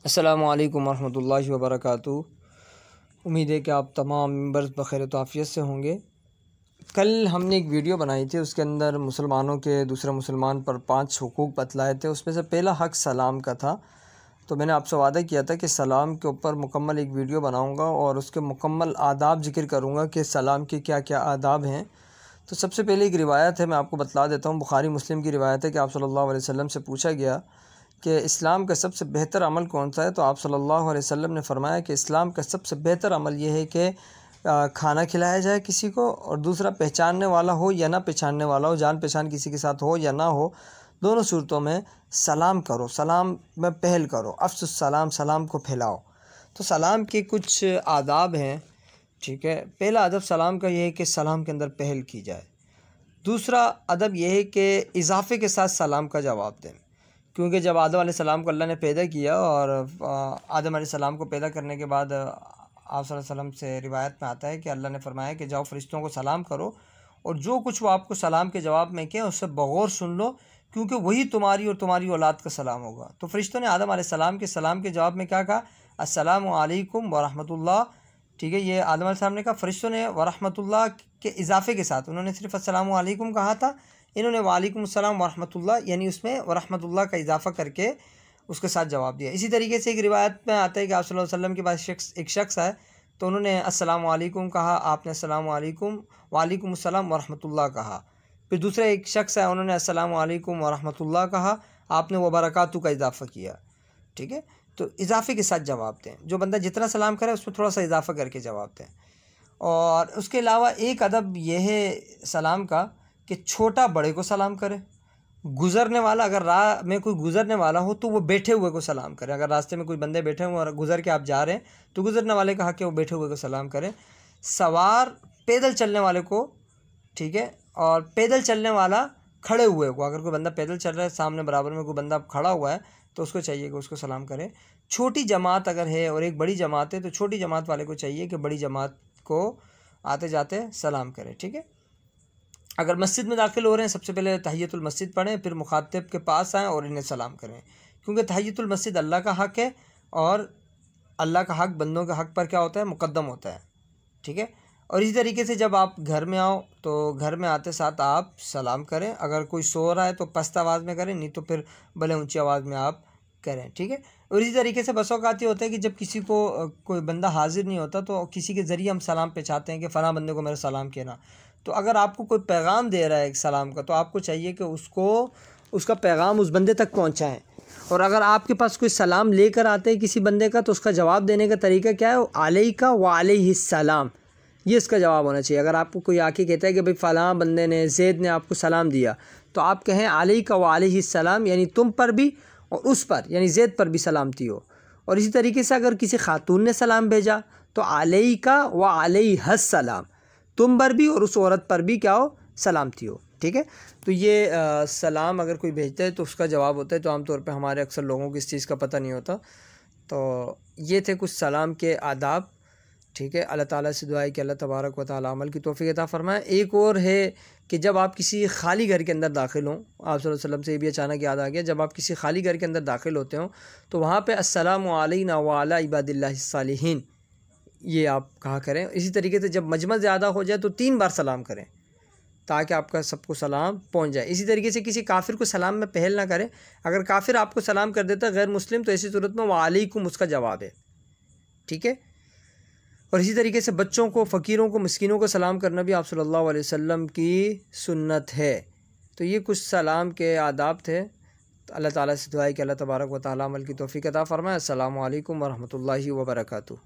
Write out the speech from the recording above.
अस्सलामुअलैकुम वरहमतुल्लाहि वबरकातुहू। उम्मीद है कि आप तमाम मेंबर्स बखैर तो आफ़ियत से होंगे। कल हमने एक वीडियो बनाई थी, उसके अंदर मुसलमानों के दूसरे मुसलमान पर 5 हुकूक बतलाए थे। उसमें से पहला हक़ सलाम का था। तो मैंने आपसे वादा किया था कि सलाम के ऊपर मुकम्मल एक वीडियो बनाऊँगा और उसके मुकम्मल आदाब ज़िक्र करूँगा कि सलाम के क्या क्या आदाब हैं। तो सबसे पहले एक रिवायत है, मैं आपको बतला देता हूँ। बुखारी मुस्लिम की रिवायत है कि आप सल्लल्लाहु अलैहि वसल्लम से पूछा गया कि इस्लाम का सबसे बेहतर अमल कौन सा है, तो आप सल्लल्लाहु अलैहि वसल्लम ने फरमाया कि इस्लाम का सबसे बेहतर अमल यह है कि खाना खिलाया जाए किसी को, और दूसरा पहचानने वाला हो या ना पहचानने वाला हो, जान पहचान किसी के साथ हो या ना हो, दोनों सूरतों में सलाम करो, सलाम में पहल करो, अफ़्सुस सलाम, सलाम को फैलाओ। तो सलाम के कुछ आदाब हैं, ठीक है। पहला अदब सलाम का यह है कि सलाम के अंदर पहल की जाए। दूसरा अदब यह है कि इजाफ़े के साथ सलाम का जवाब दें, क्योंकि जब आदम अलैहिस्सलाम को अल्लाह ने पैदा किया और आदम अलैहिस्सलाम को पैदा करने के बाद आप सल्लल्लाहु अलैहि वसल्लम से रिवायत में आता है कि अल्लाह ने फरमाया कि जाओ फ़रिश्तों को सलाम करो और जो कुछ वो आपको सलाम के जवाब में कहें उससे बगौर सुन लो, क्योंकि वही तुम्हारी और तुम्हारी औलाद का सलाम होगा। तो फ़रिश्तों ने आदम अलैहिस्सलाम के सलाम के जवाब में क्या कहा? अस्सलामु अलैकुम व रहमतुल्लाह। ठीक है, ये आदम अलैहिस्सलाम ने कहा। फ़रिश्तों ने व रहमतुल्लाह के इजाफ़े के साथ, उन्होंने सिर्फ अस्सलामु अलैकुम कहा था, इन्होंने वालेकुम अस्सलाम व रहमतुल्लाह यानी उसमें व रहमतुल्लाह का इजाफ़ा करके उसके साथ जवाब दिया। इसी तरीके से एक रिवायत में आता है कि आप सल्लल्लाहु अलैहि वसल्लम के पास एक शख्स आए, तो उन्होंने अस्सलामु अलैकुम कहा, आपने अस्सलामु अलैकुम वालेकुम अस्सलाम व रहमतुल्लाह कहा। फिर दूसरा एक शख्स आया, उन्होंने अस्सलामु अलैकुम व रहमतुल्लाह कहा, आपने व बरकातहू का इजाफ़ा किया। ठीक है, तो इजाफ़े के साथ जवाब दें। जो बंदा जितना सलाम करे उसमें थोड़ा सा इजाफ़ा करके जवाब दें। और उसके अलावा एक अदब यह है सलाम का कि छोटा बड़े को सलाम करे। गुज़रने वाला, अगर राह में कोई गुज़रने वाला हो तो वो बैठे हुए को सलाम करे। अगर रास्ते में कोई बंदे बैठे हुए और गुज़र के आप जा रहे हैं तो गुज़रने वाले का हक़ है वो बैठे हुए को सलाम करें। सवार पैदल चलने वाले को, ठीक है, और पैदल चलने वाला खड़े हुए को, अगर कोई बंदा पैदल चल रहा है, सामने बराबर में कोई बंदा खड़ा हुआ है तो उसको चाहिए कि उसको सलाम करें। छोटी जमात अगर है और एक बड़ी जमात है तो छोटी जमात वाले को चाहिए कि बड़ी जमात को आते जाते सलाम करें। ठीक है, अगर मस्जिद में दाखिल हो रहे हैं सबसे पहले तहियतुल मस्जिद पढ़ें, फिर मुखातिब के पास आएँ और इन्हें सलाम करें, क्योंकि तहियतुल मस्जिद अल्लाह का हक़ है और अल्लाह का हक़ बंदों के हक़ पर क्या होता है? मुक़द्दम होता है। ठीक है, और इसी तरीके से जब आप घर में आओ तो घर में आते साथ आप सलाम करें। अगर कोई सो रहा है तो पस्त आवाज़ में करें, नहीं तो फिर भले ऊंची आवाज़ में आप करें। ठीक है, और इसी तरीके से बस औक़ात ये होता है कि जब किसी को कोई बंदा हाजिर नहीं होता तो किसी के ज़रिए हम सलाम पहुँचाते हैं कि फ़लाँ बंदे को मेरा सलाम कहना। तो अगर आपको कोई पैगाम दे रहा है एक सलाम का, तो आपको चाहिए कि उसका पैगाम उस बंदे तक पहुँचाएँ। और अगर आपके पास कोई सलाम लेकर आते हैं किसी बंदे का, तो उसका जवाब देने का तरीका क्या है? अलैका व अलैहिस्सलाम, ये इसका जवाब होना चाहिए। अगर आपको कोई आके कहता है कि भाई फ़लाँ बंदे ने, ज़ैद ने आपको सलाम दिया, तो आप कहें अलैका व अलैहिस्सलाम, यानी तुम पर भी और उस पर, यानी ज़ैद पर भी सलामती हो। और इसी तरीके से अगर किसी खातून ने सलाम भेजा तो अलैका व अलैहिस्सलाम, तुम पर भी और उस औरत पर भी क्या हो? सलामती हो। ठीक है, तो ये सलाम अगर कोई भेजता है तो उसका जवाब होता है। तो आमतौर पे हमारे अक्सर लोगों को इस चीज़ का पता नहीं होता। तो ये थे कुछ सलाम के आदाब। ठीक है, अल्लाह ताला से दुआ है कि अल्लाह तबारक व तआला अमल की तौफ़ीक़ अता फ़रमाए। एक और है कि जब आप किसी खाली घर के अंदर दाखिल हों, आप सल्लल्लाहु अलैहि वसल्लम से ये भी अचानक याद आ गया, जब आप किसी खाली घर के अंदर दाखिल होते हो तो वहाँ पे अस्सलामु अलैना व अला इबादिल्लाहिस सालिहीन, ये आप कहा करें। इसी तरीके से जब मजमा ज़्यादा हो जाए तो 3 बार सलाम करें ताकि आपका सबको सलाम पहुंच जाए। इसी तरीके से किसी काफिर को सलाम में पहल ना करें। अगर काफिर आपको सलाम कर देता है गैर मुस्लिम, तो ऐसी सूरत में वालेकुम उसका जवाब है। ठीक है, और इसी तरीके से बच्चों को, फ़कीरों को, मिस्कीनों को सलाम करना भी आप सल्लल्लाहु अलैहि वसल्लम की सुन्नत है। तो ये कुछ सलाम के आदाब थे। तो अल्लाह ताला से दुआ है कि अल्लाह तबारक व तआला अमल की तौफ़ीक़ अता फ़रमाए। अस्सलामु अलैकुम व रहमतुल्लाहि व बरकातुहू।